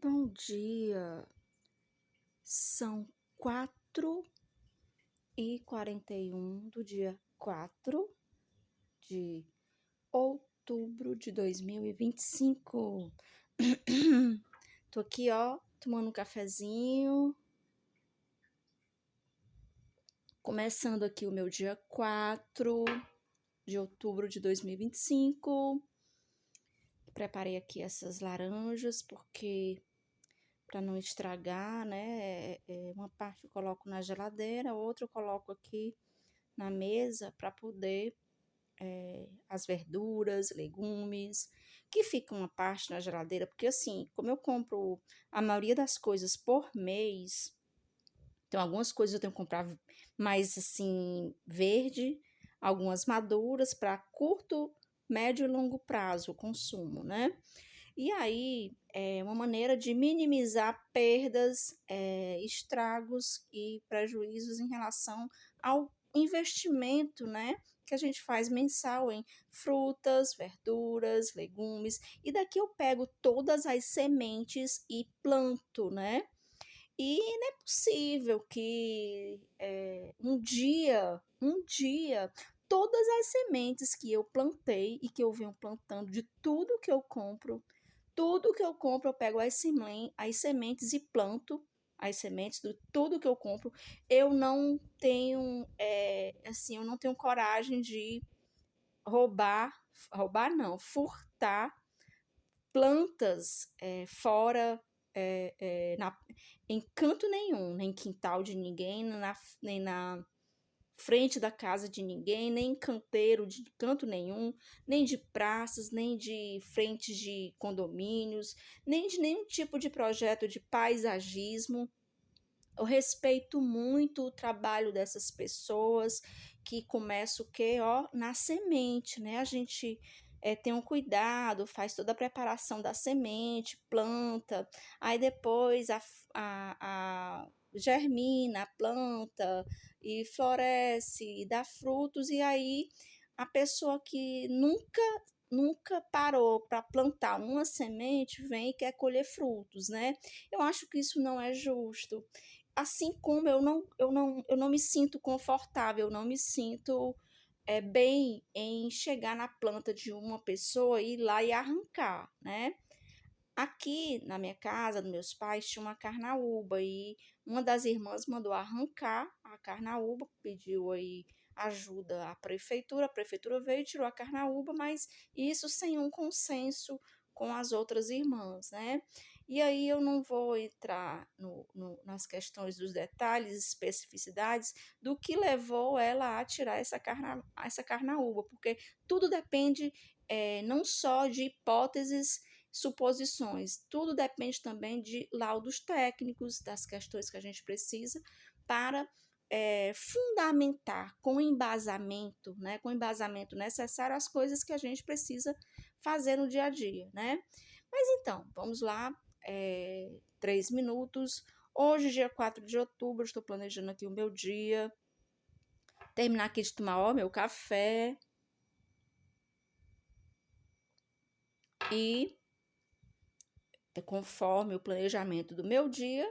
Bom dia, são 4h41 do dia 4 de outubro de 2025. Tô aqui, tomando um cafezinho, começando aqui o meu dia 4 de outubro de 2025. Preparei aqui essas laranjas porque para não estragar, né? Uma parte eu coloco na geladeira, outra eu coloco aqui na mesa para poder as verduras, legumes, que fica uma parte na geladeira, porque assim, como eu compro a maioria das coisas por mês, então algumas coisas eu tenho que comprar mais assim, verde, algumas maduras para curto, médio e longo prazo o consumo, né? E aí, é uma maneira de minimizar perdas, estragos e prejuízos em relação ao investimento, né, que a gente faz mensal em frutas, verduras, legumes, e daqui eu pego todas as sementes e planto, né? E não é possível que um dia, todas as sementes que eu plantei e que eu venho plantando de tudo que eu compro, eu pego as sementes e planto as sementes de tudo que eu compro. Eu não tenho, assim, eu não tenho coragem de roubar não, furtar plantas fora, em canto nenhum, nem quintal de ninguém, nem na frente da casa de ninguém, nem canteiro de canto nenhum, nem de praças, nem de frentes de condomínios, nem de nenhum tipo de projeto de paisagismo. Eu respeito muito o trabalho dessas pessoas que começam o quê? Na semente, né? A gente tem um cuidado, faz toda a preparação da semente, planta, aí depois a germina, a planta e floresce e dá frutos, e aí a pessoa que nunca parou para plantar uma semente vem e quer colher frutos, né? Eu acho que isso não é justo. Assim como eu não me sinto confortável, eu não me sinto bem em chegar na planta de uma pessoa, ir lá e arrancar, né? Aqui na minha casa, dos meus pais, tinha uma carnaúba e uma das irmãs mandou arrancar a carnaúba, pediu aí ajuda à prefeitura, a prefeitura veio e tirou a carnaúba, mas isso sem um consenso com as outras irmãs, né? E aí eu não vou entrar nas questões dos detalhes, especificidades do que levou ela a tirar essa carnaúba, porque tudo depende não só de hipóteses, suposições, tudo depende também de laudos técnicos, das questões que a gente precisa para fundamentar com embasamento, né, com embasamento necessário as coisas que a gente precisa fazer no dia a dia, né? Mas então, vamos lá, 3 minutos. Hoje, dia 4 de outubro, estou planejando aqui o meu dia, terminar aqui de tomar meu café e conforme o planejamento do meu dia,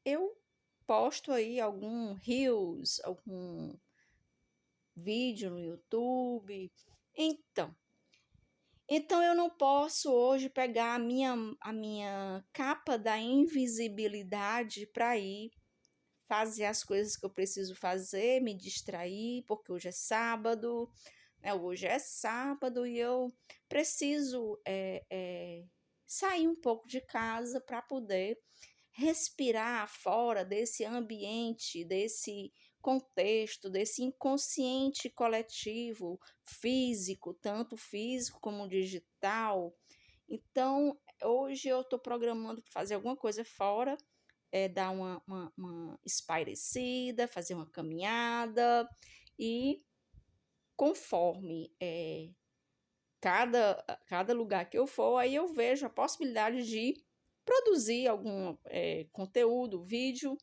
eu posto aí algum reels, algum vídeo no YouTube. Então eu não posso hoje pegar a minha capa da invisibilidade para ir fazer as coisas que eu preciso fazer, me distrair, porque hoje é sábado, né? Hoje é sábado e eu preciso sair um pouco de casa para poder respirar fora desse ambiente, desse contexto, desse inconsciente coletivo, físico, tanto físico como digital. Então, hoje eu estou programando para fazer alguma coisa fora, dar uma espairecida, fazer uma caminhada, e conforme cada lugar que eu for, aí eu vejo a possibilidade de produzir algum conteúdo, vídeo,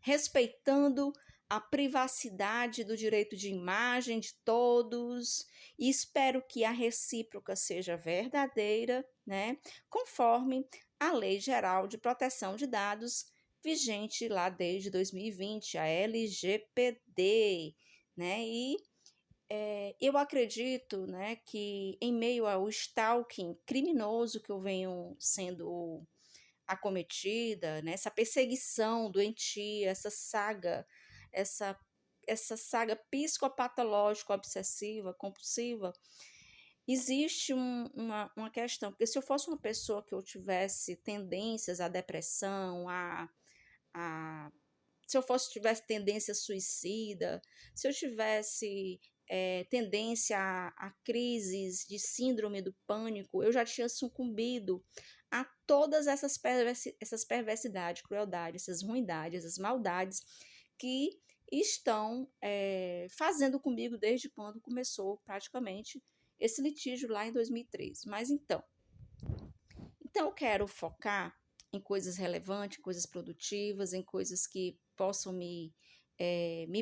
respeitando a privacidade do direito de imagem de todos, e espero que a recíproca seja verdadeira, né, conforme a Lei Geral de Proteção de Dados, vigente lá desde 2020, a LGPD, né, e eu acredito, né, que em meio ao stalking criminoso que eu venho sendo acometida, né, essa perseguição doentia, essa, essa saga psicopatológica, obsessiva, compulsiva, existe uma questão, porque se eu fosse uma pessoa que eu tivesse tendências à depressão, a se eu tivesse tendência suicida, se eu tivesse tendência a crises de síndrome do pânico, eu já tinha sucumbido a todas essas perversidades, crueldades, essas ruindades, essas maldades que estão fazendo comigo desde quando começou praticamente esse litígio lá em 2013. Mas então eu quero focar em coisas relevantes, coisas produtivas, em coisas que possam me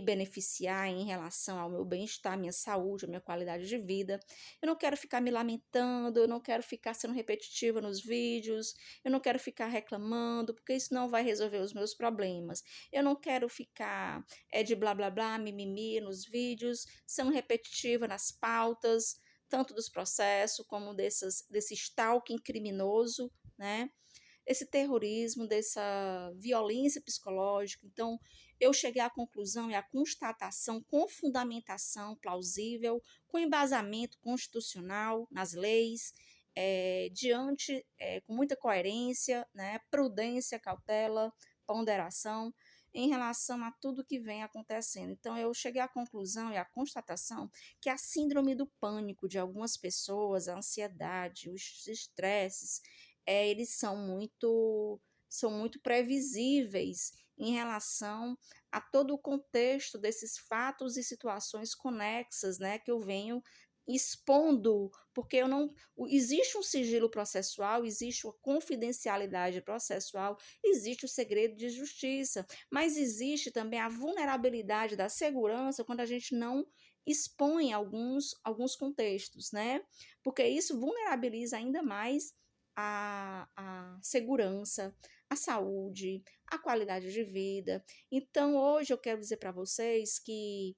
beneficiar em relação ao meu bem-estar, minha saúde, a minha qualidade de vida. Eu não quero ficar me lamentando, eu não quero ficar sendo repetitiva nos vídeos, eu não quero ficar reclamando, porque isso não vai resolver os meus problemas. Eu não quero ficar de blá blá blá, mimimi nos vídeos, sendo repetitiva nas pautas, tanto dos processos como desse stalking criminoso, né? Esse terrorismo, dessa violência psicológica. Então, eu cheguei à conclusão e à constatação com fundamentação plausível, com embasamento constitucional nas leis, com muita coerência, né, prudência, cautela, ponderação, em relação a tudo que vem acontecendo. Então, eu cheguei à conclusão e à constatação que a síndrome do pânico de algumas pessoas, a ansiedade, os estresses, eles são muito previsíveis em relação a todo o contexto desses fatos e situações conexas, né, que eu venho expondo, porque eu não existe um sigilo processual, existe uma confidencialidade processual, existe o segredo de justiça, mas existe também a vulnerabilidade da segurança quando a gente não expõe alguns contextos, né? Porque isso vulnerabiliza ainda mais a segurança, a saúde, a qualidade de vida. Então, hoje eu quero dizer para vocês que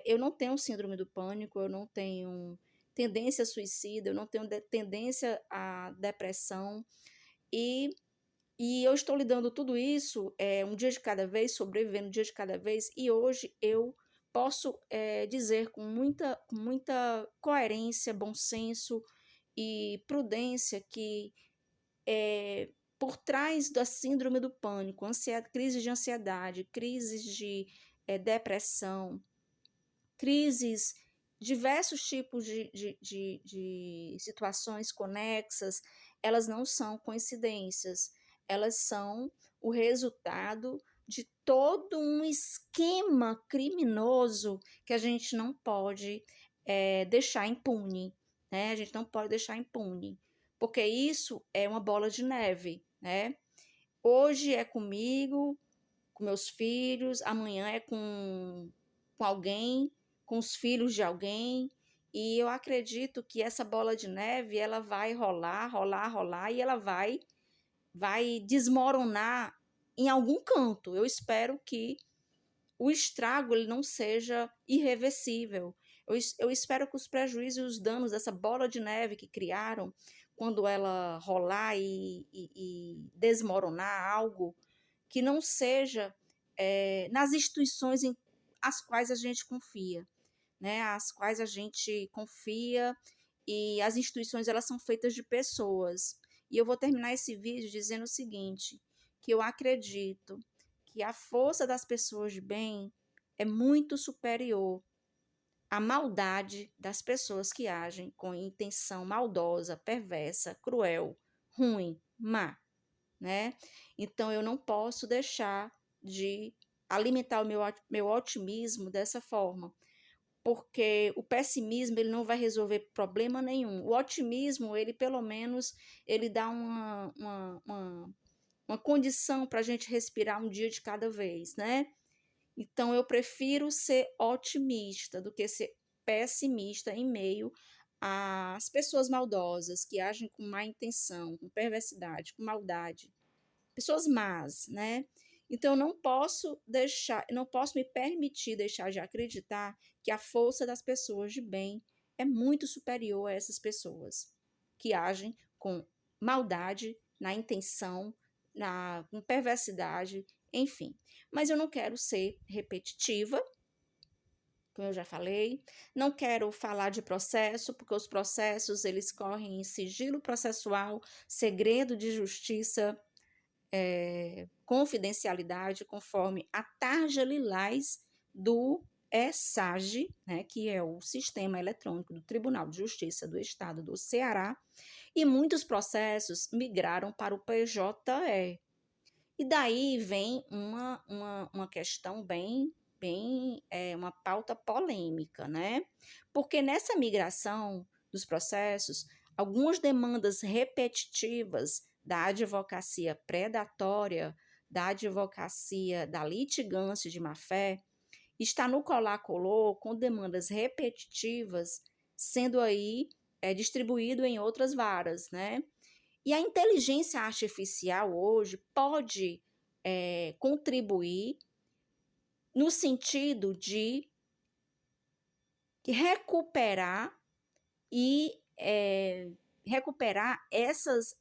eu não tenho síndrome do pânico, eu não tenho tendência suicida, eu não tenho tendência à depressão, e, e eu estou lidando tudo isso um dia de cada vez, sobrevivendo um dia de cada vez, e hoje eu posso dizer com muita coerência, bom senso e prudência que por trás da síndrome do pânico, crises de ansiedade, crises de depressão, crises, diversos tipos de situações conexas, elas não são coincidências, elas são o resultado de todo um esquema criminoso que a gente não pode deixar impune, né? A gente não pode deixar impune, porque isso é uma bola de neve, né? Hoje é comigo, com meus filhos, amanhã é com alguém, com os filhos de alguém, e eu acredito que essa bola de neve, ela vai rolar, rolar, rolar, e ela vai desmoronar em algum canto. Eu espero que o estrago ele não seja irreversível. Eu espero que os prejuízos e os danos dessa bola de neve que criaram, quando ela rolar e desmoronar algo, que não seja nas instituições em as quais a gente confia, né? As quais a gente confia, e as instituições elas são feitas de pessoas. E eu vou terminar esse vídeo dizendo o seguinte, que eu acredito que a força das pessoas de bem é muito superior à maldade das pessoas que agem com intenção maldosa, perversa, cruel, ruim, má, né? Então eu não posso deixar de alimentar o meu otimismo dessa forma, porque o pessimismo ele não vai resolver problema nenhum. O otimismo, ele pelo menos, ele dá uma condição para a gente respirar um dia de cada vez, né? Então eu prefiro ser otimista do que ser pessimista em meio as pessoas maldosas que agem com má intenção, com perversidade, com maldade, pessoas más, né? Então eu não posso me permitir deixar de acreditar que a força das pessoas de bem é muito superior a essas pessoas que agem com maldade na intenção, com perversidade, enfim. Mas eu não quero ser repetitiva, como eu já falei, não quero falar de processo, porque os processos eles correm em sigilo processual, segredo de justiça, confidencialidade, conforme a tarja lilás do ESAGE, né, que é o Sistema Eletrônico do Tribunal de Justiça do Estado do Ceará, e muitos processos migraram para o PJE. E daí vem uma questão uma pauta polêmica, né? Porque nessa migração dos processos, algumas demandas repetitivas da advocacia predatória, da advocacia da litigância de má-fé, está no colar-colou com demandas repetitivas sendo aí distribuído em outras varas, né? E a inteligência artificial hoje pode contribuir no sentido de recuperar recuperar essas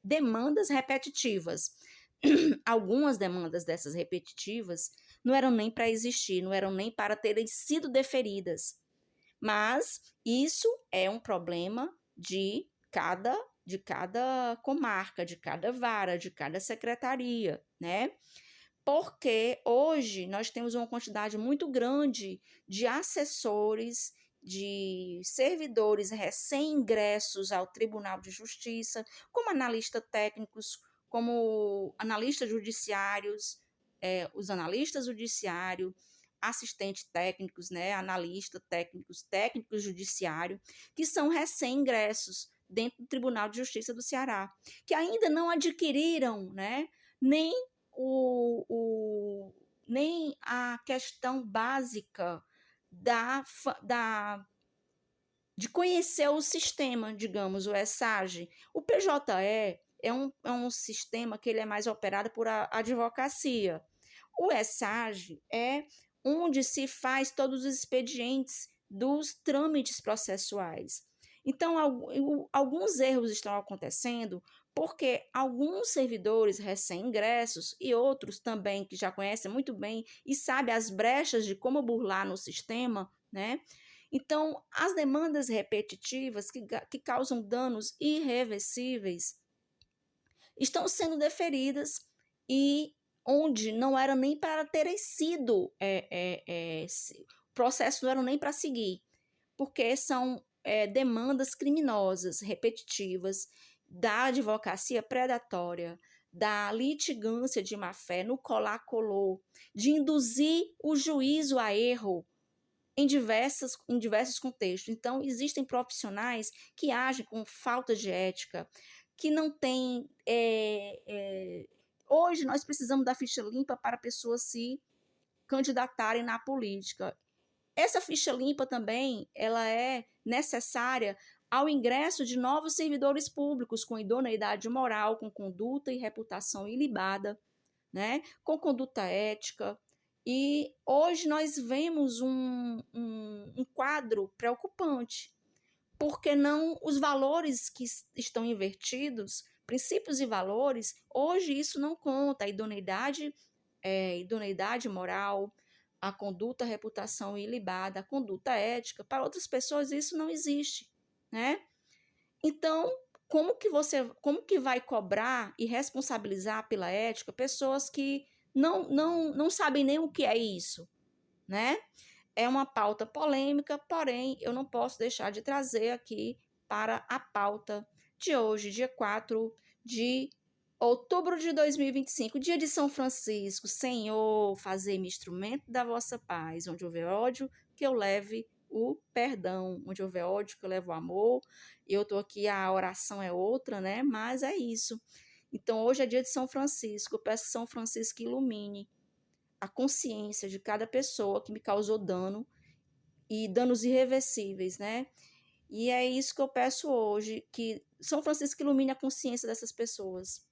demandas repetitivas. Algumas demandas dessas repetitivas não eram nem para existir, não eram nem para terem sido deferidas. Mas isso é um problema de cada comarca, de cada vara, de cada secretaria, né? Porque hoje nós temos uma quantidade muito grande de assessores, de servidores recém-ingressos ao Tribunal de Justiça, como analistas técnicos, como analistas judiciários, os analistas judiciários, assistentes técnicos, né, analistas técnicos, técnicos judiciário, que são recém-ingressos dentro do Tribunal de Justiça do Ceará, que ainda não adquiriram, né, nem nem a questão básica de conhecer o sistema, digamos, o ESAGE. O PJE é um sistema que ele é mais operado por advocacia. O ESAGE é onde se faz todos os expedientes dos trâmites processuais. Então, alguns erros estão acontecendo porque alguns servidores recém-ingressos e outros também que já conhecem muito bem e sabem as brechas de como burlar no sistema, né? Então, as demandas repetitivas que causam danos irreversíveis estão sendo deferidas e onde não era nem para terem sido, o processo não era nem para seguir, porque são demandas criminosas, repetitivas, da advocacia predatória, da litigância de má-fé no colar-colou, de induzir o juízo a erro em diversos contextos. Então, existem profissionais que agem com falta de ética, que não têm. Hoje, nós precisamos da ficha limpa para pessoas se candidatarem na política. Essa ficha limpa também ela é necessária ao ingresso de novos servidores públicos com idoneidade moral, com conduta e reputação ilibada, né? Com conduta ética. E hoje nós vemos um quadro preocupante, porque não os valores que estão invertidos, princípios e valores, hoje isso não conta, a idoneidade moral, a conduta, a reputação ilibada, a conduta ética, para outras pessoas isso não existe, né? Então, como que vai cobrar e responsabilizar pela ética pessoas que não sabem nem o que é isso, né? É uma pauta polêmica, porém, eu não posso deixar de trazer aqui para a pauta de hoje, dia 4 de outubro de 2025, dia de São Francisco. Senhor, fazei-me instrumento da vossa paz. Onde houver ódio, que eu leve o perdão. Onde houver ódio, que eu levo o amor. Eu estou aqui, a oração é outra, né? Mas é isso. Então, hoje é dia de São Francisco. Eu peço que São Francisco ilumine a consciência de cada pessoa que me causou dano e danos irreversíveis, né? E é isso que eu peço hoje, que São Francisco ilumine a consciência dessas pessoas.